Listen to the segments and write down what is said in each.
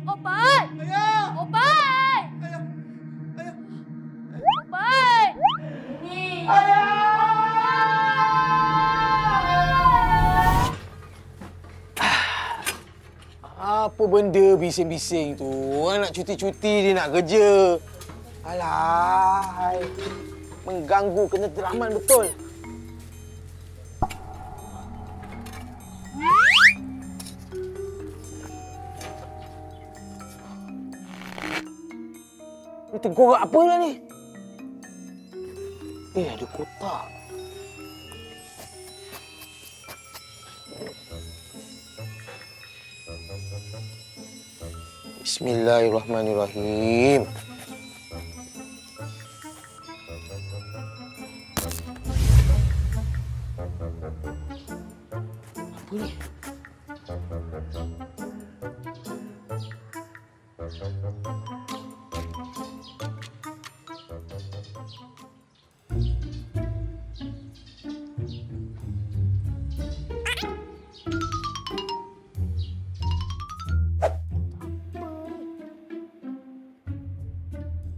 Opat! Ayah! Opat! Ayah! Ayah! Opat! Apa benda bising-bising tu? Orang nak cuti-cuti, dia nak kerja. Alah, mengganggu ketenteraman betul. Ni tengkorak apa lah ni? Ada kotak. Bismillahirrahmanirrahim. Apa ni?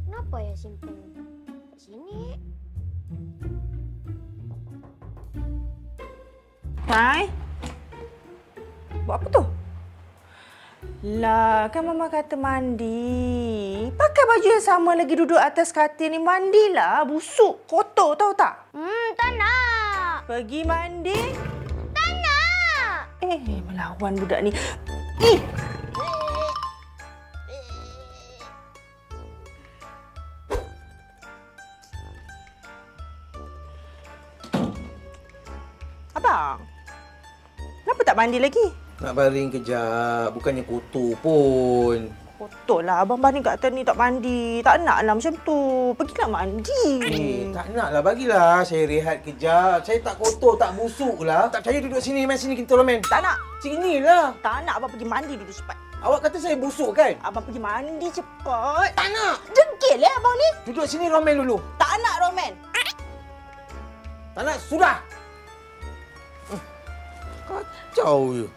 Kenapa ayah simpan kat sini? Hai? Buat apa tu? Lah, kan Mama kata mandi. Pakai baju yang sama lagi duduk atas katil ni. Mandilah. Busuk, kotor, tahu tak? Tak nak. Pergi mandi. Tak nak. Melawan budak ni. Ih! Abang, kenapa tak mandi lagi? Nak baring kejap. Bukannya kotor pun. Kotor lah. Abang baring kat atas ni tak mandi. Tak naklah macam tu. Pergilah mandi. Tak naklah. Bagilah saya rehat kejap. Saya tak kotor, tak busuk lah. Tak percaya duduk sini, men. Sini kita men. Tak nak. Sinilah. Tak nak. Abang pergi mandi dulu cepat. Awak kata saya busuk kan? Abang pergi mandi cepat. Tak nak. Dengkil abang ni. Duduk sini Roman dulu. Tak nak, Roman. Tak nak. Sudah. Kacau je.